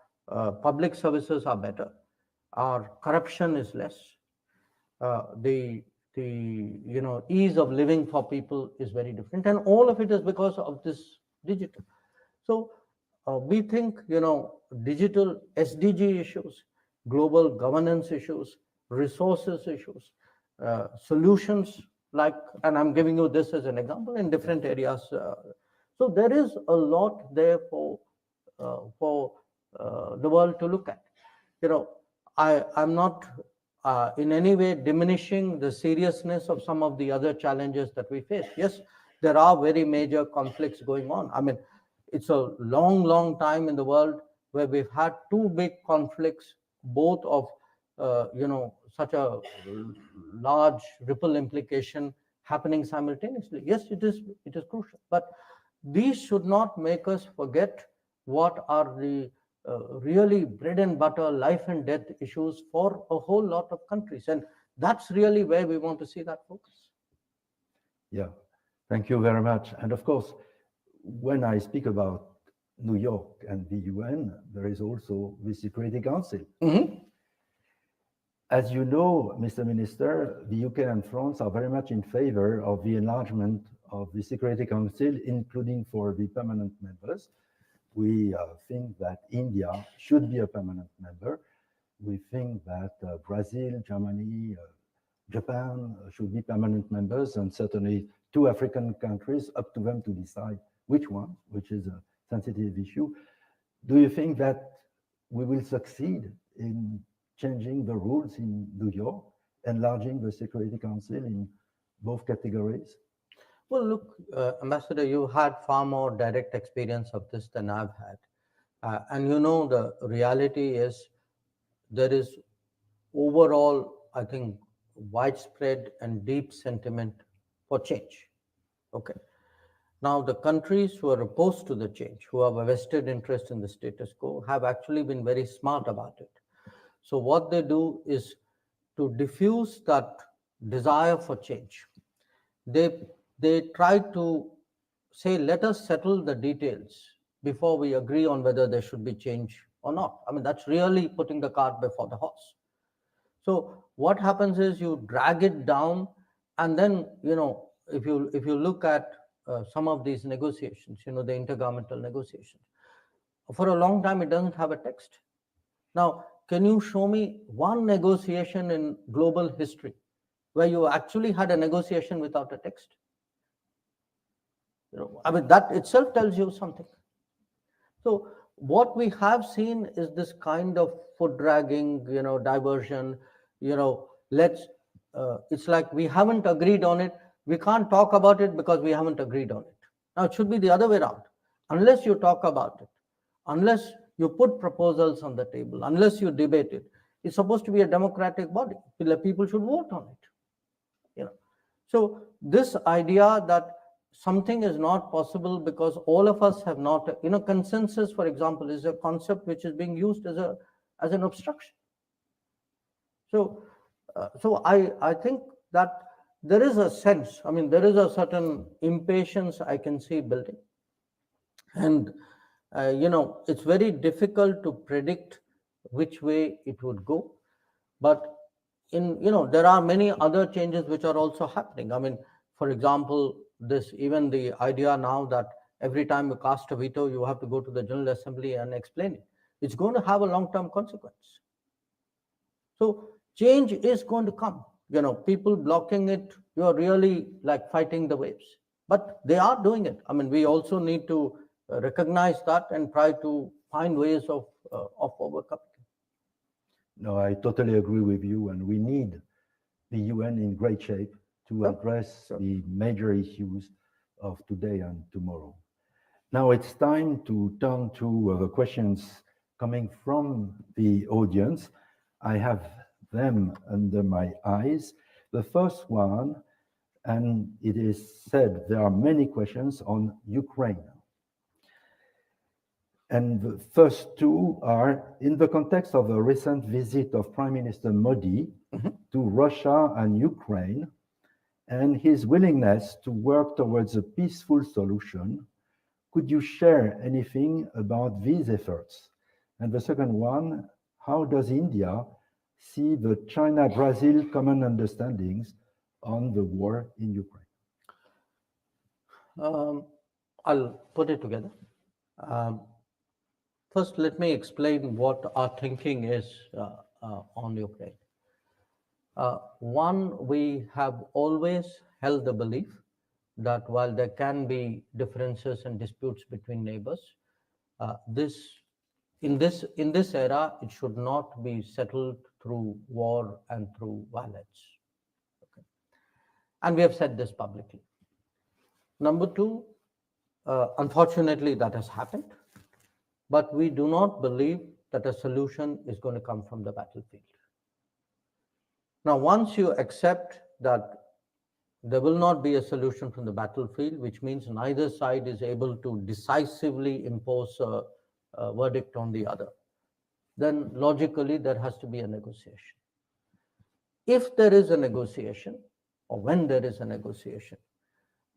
public services are better, our corruption is less, the ease of living for people is very different, and all of it is because of this digital. So we think, digital SDG issues, global governance issues, resources issues, solutions like, and I'm giving you this as an example in different areas. So there is a lot there for the world to look at. I'm not in any way diminishing the seriousness of some of the other challenges that we face. Yes, there are very major conflicts going on. I mean, it's a long time in the world where we've had two big conflicts, both of such a large ripple implication happening simultaneously. Yes, it is crucial, but these should not make us forget what are the really bread and butter, life and death issues for a whole lot of countries, and that's really where we want to see that focus. Yeah, thank you very much. And of course, when I speak about New York and the UN, there is also the Security Council. Mm-hmm. As you know, Mr. Minister, the UK and France are very much in favor of the enlargement of the Security Council, including for the permanent members. We think that India should be a permanent member. We think that Brazil, Germany, Japan should be permanent members, and certainly 2 African countries, up to them to decide which one, which is a sensitive issue. Do you think that we will succeed in changing the rules in New York, enlarging the Security Council in both categories? Well, look, Ambassador, you had far more direct experience of this than I've had. And the reality is there is overall, I think, widespread and deep sentiment for change. Okay. Now, the countries who are opposed to the change, who have a vested interest in the status quo, have actually been very smart about it. So what they do is to diffuse that desire for change. They try to say, let us settle the details before we agree on whether there should be change or not. I mean, that's really putting the cart before the horse. So what happens is you drag it down, and then, if you look at some of these negotiations, the intergovernmental negotiations, for a long time, it doesn't have a text. Now, can you show me one negotiation in global history where you actually had a negotiation without a text? I mean, that itself tells you something. So what we have seen is this kind of foot dragging, diversion, let's it's like we haven't agreed on it. We can't talk about it because we haven't agreed on it. Now, it should be the other way around. Unless you talk about it, unless you put proposals on the table, unless you debate it, it's supposed to be a democratic body. People should vote on it. So this idea that something is not possible because all of us have not, consensus, for example, is a concept which is being used as an obstruction. So I think that there is a sense, there is a certain impatience I can see building. And, it's very difficult to predict which way it would go. But there are many other changes which are also happening. For example, even the idea now that every time you cast a veto, you have to go to the General Assembly and explain it. It's going to have a long-term consequence. So change is going to come. People blocking it, you are really like fighting the waves. But they are doing it. We also need to recognize that and try to find ways of overcoming. No, I totally agree with you, and we need the UN in great shape to address the major issues of today and tomorrow. Now it's time to turn to the questions coming from the audience. I have them under my eyes. The first one, and it is said there are many questions on Ukraine. And the first two are, in the context of the recent visit of Prime Minister Modi to Russia and Ukraine, and his willingness to work towards a peaceful solution, could you share anything about these efforts? And the second one, how does India see the China-Brazil common understandings on the war in Ukraine? I'll put it together. First, let me explain what our thinking is on Ukraine. One, we have always held the belief that while there can be differences and disputes between neighbors, in this era, it should not be settled through war and through violence. Okay. And we have said this publicly. Number two, unfortunately, that has happened. But we do not believe that a solution is going to come from the battlefield. Now, once you accept that there will not be a solution from the battlefield, which means neither side is able to decisively impose a verdict on the other, then logically there has to be a negotiation. If there is a negotiation, or when there is a negotiation,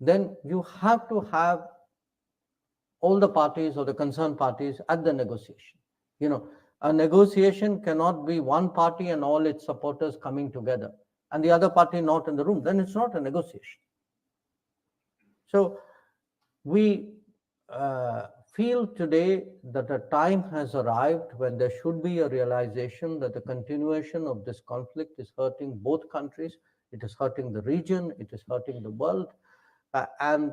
then you have to have all the parties or the concerned parties at the negotiation. A negotiation cannot be one party and all its supporters coming together and the other party not in the room. Then it's not a negotiation. So we feel today that a time has arrived when there should be a realization that the continuation of this conflict is hurting both countries. It is hurting the region. It is hurting the world. And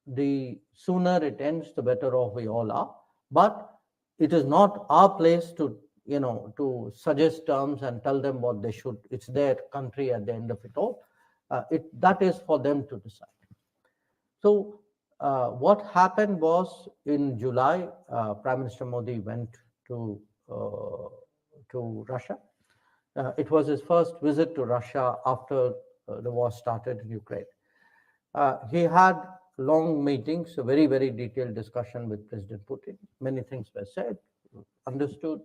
the sooner it ends, the better off we all are. But it is not our place to suggest terms and tell them what they should. It's their country at the end of it all. That is for them to decide. So what happened was in July, Prime Minister Modi went to Russia. It was his first visit to Russia after the war started in Ukraine. He had long meetings, a very, very detailed discussion with President Putin. Many things were said, understood.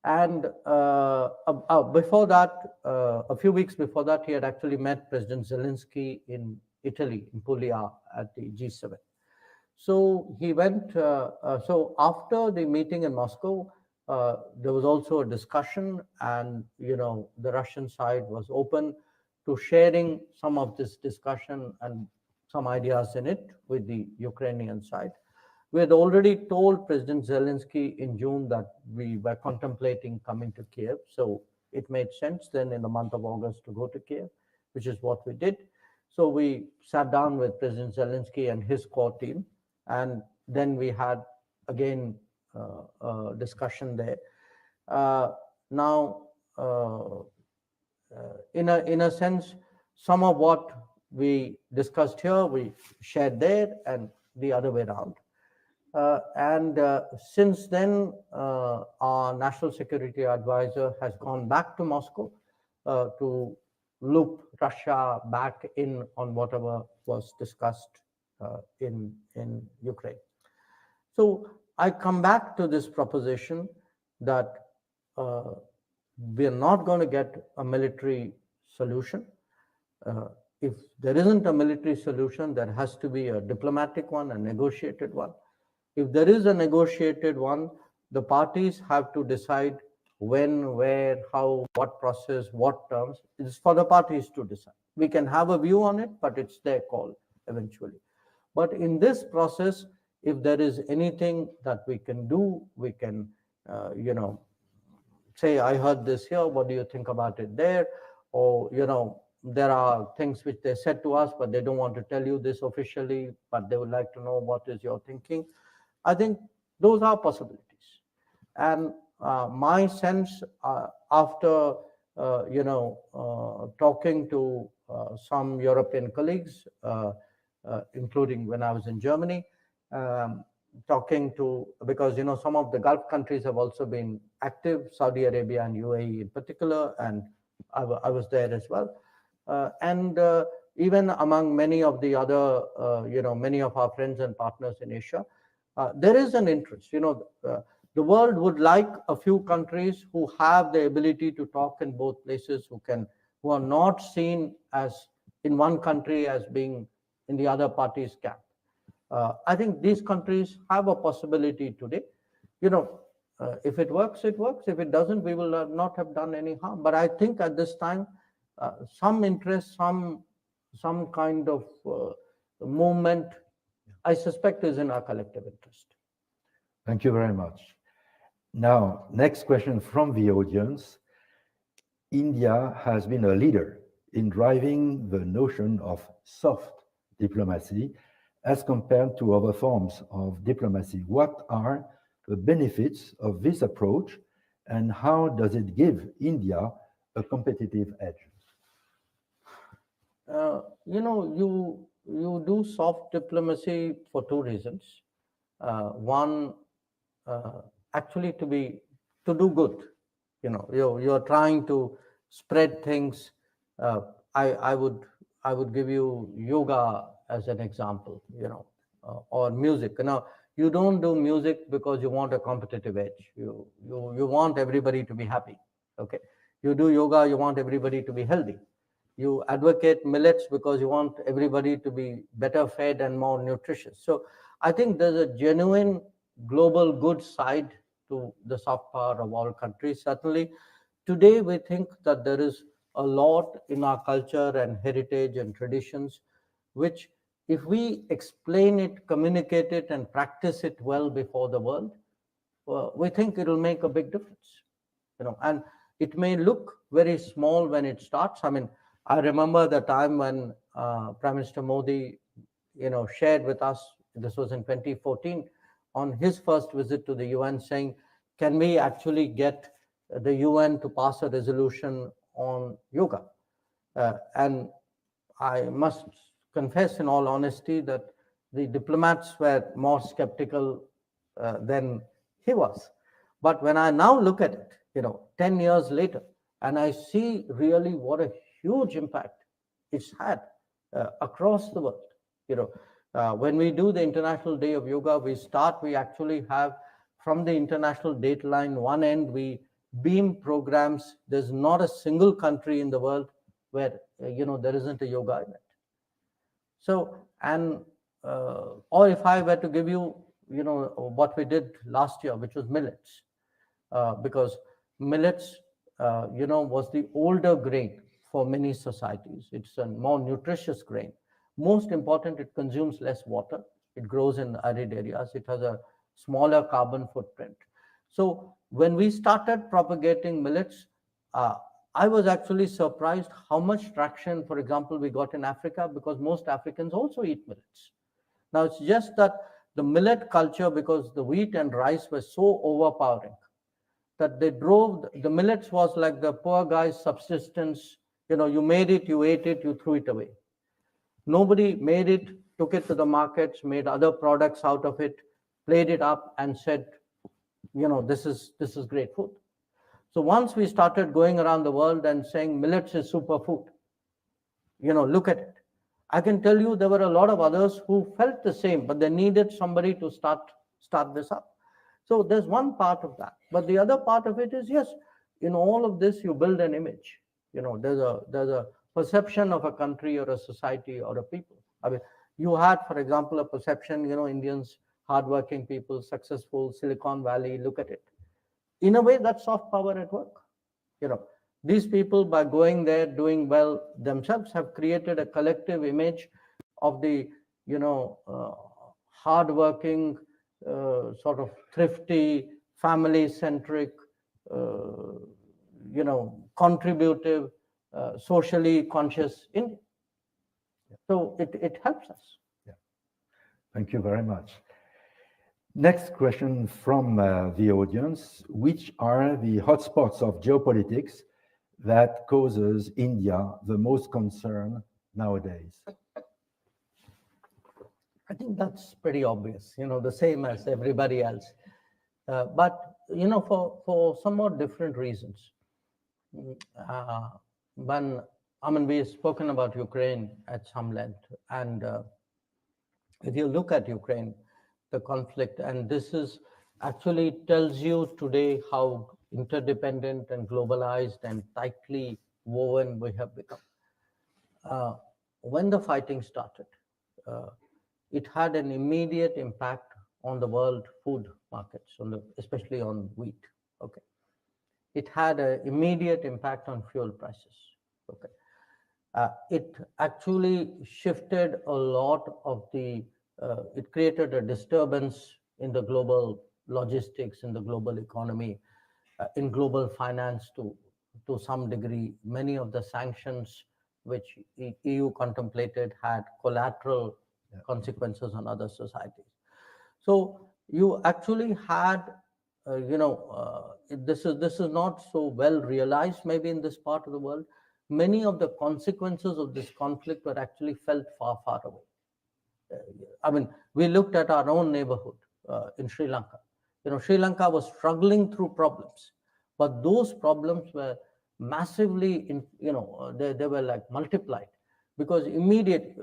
And before that, a few weeks before that, he had actually met President Zelensky in Italy, in Puglia, at the G7. So he went, so after the meeting in Moscow, there was also a discussion, and the Russian side was open to sharing some of this discussion and some ideas in it with the Ukrainian side. We had already told President Zelensky in June that we were contemplating coming to Kiev. So it made sense then in the month of August to go to Kiev, which is what we did. So we sat down with President Zelensky and his core team. And then we had, again, a discussion there. Now, in a sense, some of what we discussed here, we shared there, and the other way around. And since then, our national security advisor has gone back to Moscow to loop Russia back in on whatever was discussed in Ukraine. So I come back to this proposition that we're not going to get a military solution. If there isn't a military solution, there has to be a diplomatic one, a negotiated one. If there is a negotiated one, the parties have to decide when, where, how, what process, what terms. It's for the parties to decide. We can have a view on it, but it's their call eventually. But in this process, if there is anything that we can do, we can, say, I heard this here, what do you think about it there? Or, there are things which they said to us, but they don't want to tell you this officially, but they would like to know what is your thinking. I think those are possibilities. And my sense after, talking to some European colleagues, including when I was in Germany, talking to, because, some of the Gulf countries have also been active, Saudi Arabia and UAE in particular, and I was there as well. And even among many of the other, many of our friends and partners in Asia, there is an interest. The world would like a few countries who have the ability to talk in both places, who are not seen as in one country as being in the other party's camp. I think these countries have a possibility today. If it works, it works. If it doesn't, we will not have done any harm. But I think at this time, some interest, some kind of movement, I suspect, is in our collective interest. Thank you very much. Now, next question from the audience. India has been a leader in driving the notion of soft diplomacy as compared to other forms of diplomacy. What are the benefits of this approach, and how does it give India a competitive edge? You do soft diplomacy for two reasons. One, actually to do good. You're trying to spread things. I would give you yoga as an example, or music. Now, you don't do music because you want a competitive edge. You want everybody to be happy. Okay. You do yoga, you want everybody to be healthy. You advocate millets because you want everybody to be better fed and more nutritious. So I think there's a genuine global good side to the soft power of all countries. Certainly, today we think that there is a lot in our culture and heritage and traditions, which if we explain it, communicate it, and practice it well before the world, we think it will make a big difference. And it may look very small when it starts. I mean, I remember the time when Prime Minister Modi, shared with us, this was in 2014, on his first visit to the UN, saying, can we actually get the UN to pass a resolution on yoga? And I must confess in all honesty that the diplomats were more skeptical than he was. But when I now look at it, 10 years later, and I see really what a huge impact it's had across the world. When we do the International Day of Yoga, we actually have from the international date line, one end, we beam programs. There's not a single country in the world where, there isn't a yoga event. So, and, or if I were to give you, what we did last year, which was millets, because millets, was the older grain for many societies. It's a more nutritious grain. Most important, it consumes less water. It grows in arid areas. It has a smaller carbon footprint. So when we started propagating millets, I was actually surprised how much traction, for example, we got in Africa, because most Africans also eat millets. Now, it's just that the millet culture, because the wheat and rice were so overpowering, that they drove, the millets was like the poor guy's subsistence You know, you made it, you ate it, you threw it away. Nobody made it, took it to the markets, made other products out of it, played it up and said, you know, this is great food. So once we started going around the world and saying millets is superfood, you know, look at it. I can tell you there were a lot of others who felt the same, but they needed somebody to start this up. So there's one part of that. But the other part of it is, yes, in all of this, you build an image. You know, there's a perception of a country or a society or a people. I mean, you had, for example, a perception, you know, Indians, hardworking people, successful, Silicon Valley, look at it. In a way, that's soft power at work. You know, these people, by going there, doing well themselves, have created a collective image of the, you know, hardworking, sort of thrifty, family-centric, you know, contributive, socially conscious India. So it helps us. Yeah. Thank you very much. Next question from the audience. Which are the hotspots of geopolitics that causes India the most concern nowadays? I think that's pretty obvious, you know, the same as everybody else. But, you know, for somewhat different reasons. We've spoken about Ukraine at some length. And if you look at Ukraine, the conflict, and this is actually tells you today how interdependent and globalized and tightly woven we have become. When the fighting started, it had an immediate impact on the world food markets, especially on wheat. Okay, it had an immediate impact on fuel prices. Okay, it actually shifted a lot of the. It created a disturbance in the global logistics, in the global economy, in global finance to some degree. Many of the sanctions which EU contemplated had collateral consequences on other societies. So you actually had, this is not so well realized maybe in this part of the world. Many of the consequences of this conflict were actually felt far, far away. I mean, we looked at our own neighborhood in Sri Lanka. You know, Sri Lanka was struggling through problems, but those problems were massively, they were like multiplied because immediate.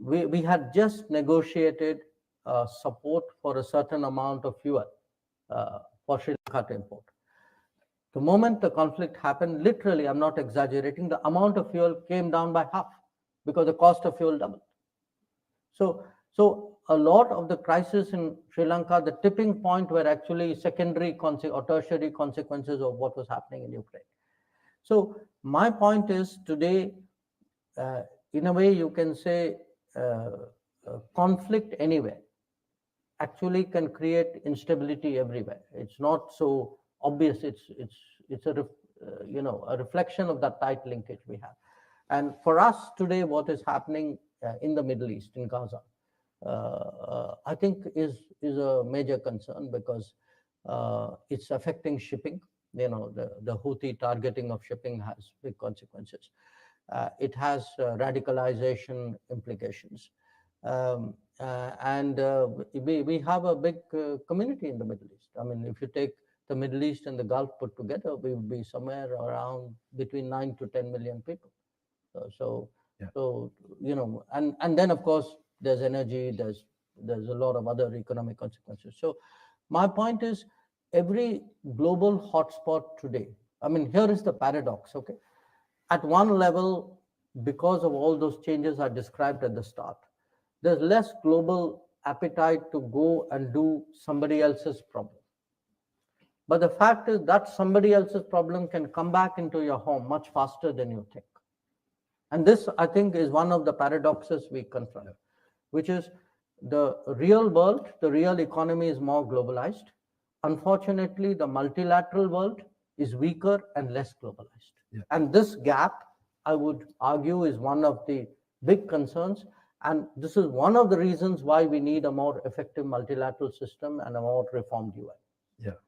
We had just negotiated support for a certain amount of fuel for Sri Lanka to import. The moment the conflict happened, literally, I'm not exaggerating, the amount of fuel came down by half because the cost of fuel doubled. So a lot of the crisis in Sri Lanka, the tipping point were actually secondary or tertiary consequences of what was happening in Ukraine. So my point is today, in a way, you can say conflict anywhere actually can create instability everywhere. It's not so obvious. It's a reflection of that tight linkage we have. And for us today, what is happening in the Middle East, in Gaza, I think is a major concern because it's affecting shipping. You know, the Houthi targeting of shipping has big consequences. It has radicalization implications. And we have a big community in the Middle East. I mean, if you take the Middle East and the Gulf put together, we would be somewhere around between 9 to 10 million people. So you know, and then of course there's energy, there's a lot of other economic consequences. So my point is, every global hotspot today, I mean, here is the paradox. Okay, at one level, because of all those changes I described at the start, there's less global appetite to go and do somebody else's problem. But the fact is that somebody else's problem can come back into your home much faster than you think. And this, I think, is one of the paradoxes we confront, which is the real world, the real economy is more globalized. Unfortunately, the multilateral world is weaker and less globalized. Yeah. And this gap, I would argue, is one of the big concerns. And this is one of the reasons why we need a more effective multilateral system and a more reformed UN. Yeah,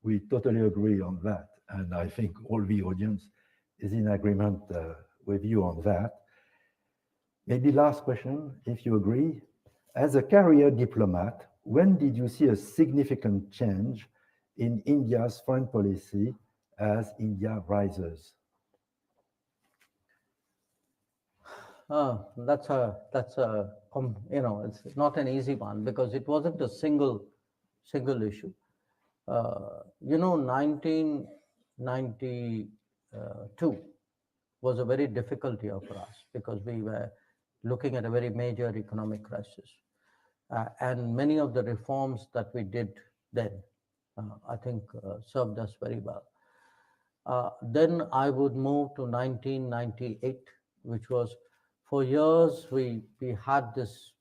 we totally agree on that. And I think all the audience is in agreement with you on that. Maybe last question, if you agree. As a career diplomat, when did you see a significant change in India's foreign policy as India rises? That's a it's not an easy one because it wasn't a single issue. 1992 was a very difficult year for us because we were looking at a very major economic crisis. And many of the reforms that we did then, I think, served us very well. Then I would move to 1998, which was for years we had this,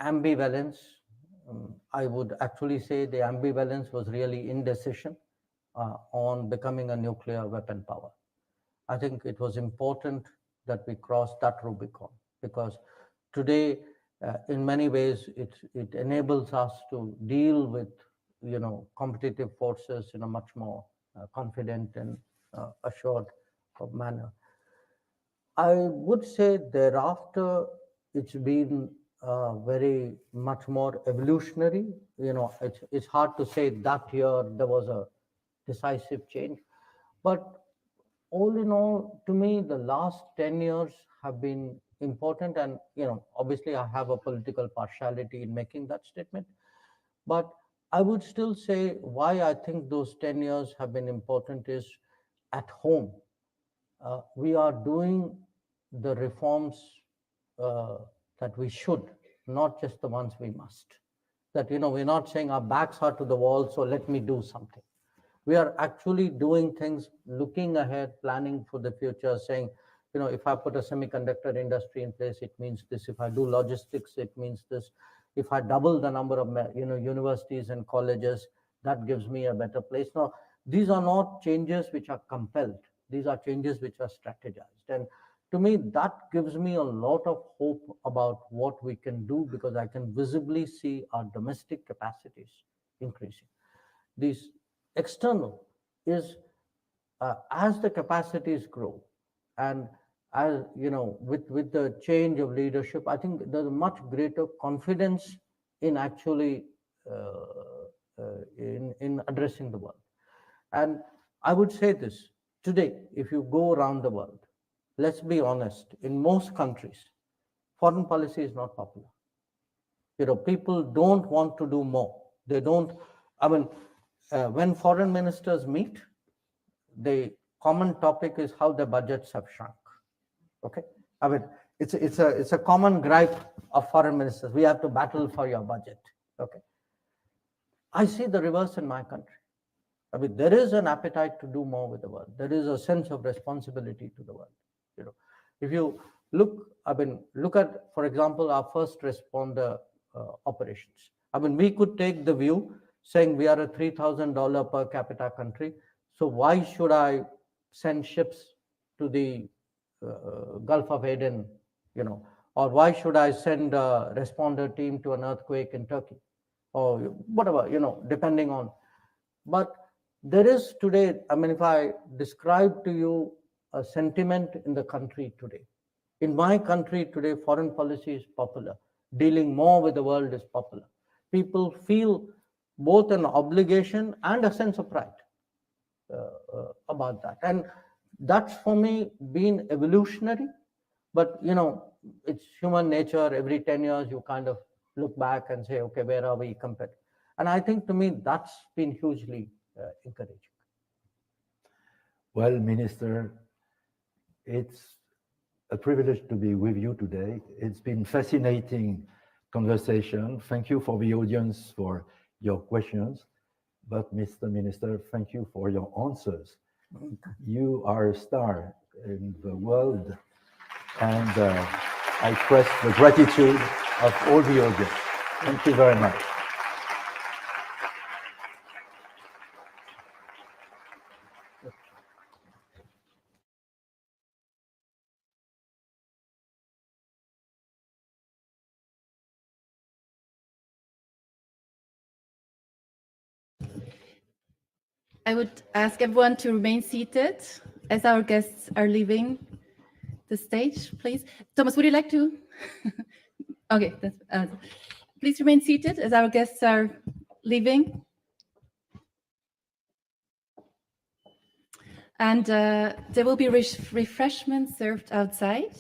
ambivalence. I would actually say the ambivalence was really indecision on becoming a nuclear weapon power. I think it was important that we crossed that Rubicon because today, in many ways, it enables us to deal with competitive forces in a much more confident and assured manner. I would say thereafter it's been very much more evolutionary. It's hard to say that year there was a decisive change, but all in all, to me, the last 10 years have been important. And, obviously I have a political partiality in making that statement, but I would still say why I think those 10 years have been important is at home. We are doing the reforms uh, that we should, not just the ones we must. That, we're not saying our backs are to the wall, so let me do something. We are actually doing things, looking ahead, planning for the future, saying, if I put a semiconductor industry in place, it means this. If I do logistics, it means this. If I double the number of universities and colleges, that gives me a better place. Now, these are not changes which are compelled. These are changes which are strategized. And to me, that gives me a lot of hope about what we can do because I can visibly see our domestic capacities increasing. These external is as the capacities grow and as with the change of leadership, I think there's a much greater confidence in actually in addressing the world. And I would say this today, if you go around the world, let's be honest, in most countries foreign policy is not popular. People don't want to do more. They don't. I mean, when foreign ministers meet, the common topic is how the budgets have shrunk. Okay, I mean, it's a common gripe of foreign ministers. We have to battle for your budget. Okay, I see the reverse in my country. I mean, there is an appetite to do more with the world. There is a sense of responsibility to the world. If you look at, for example, our first responder operations. I mean, we could take the view saying we are a $3,000 per capita country. So why should I send ships to the Gulf of Aden, or why should I send a responder team to an earthquake in Turkey, or whatever, depending on. But there is today, I mean, if I describe to you a sentiment in the country today, in my country today, foreign policy is popular. Dealing more with the world is popular. People feel both an obligation and a sense of pride about that. And that's for me been evolutionary, but it's human nature. Every 10 years, you kind of look back and say, okay, where are we compared? And I think to me, that's been hugely encouraging. Well, Minister, it's a privilege to be with you today. It's been fascinating conversation. Thank you for the audience for your questions. But Mr. Minister, thank you for your answers. You are a star in the world, and I express the gratitude of all the audience. Thank you very much. I would ask everyone to remain seated as our guests are leaving the stage, please. Thomas, would you like to? Okay, please remain seated as our guests are leaving. And there will be refreshments served outside.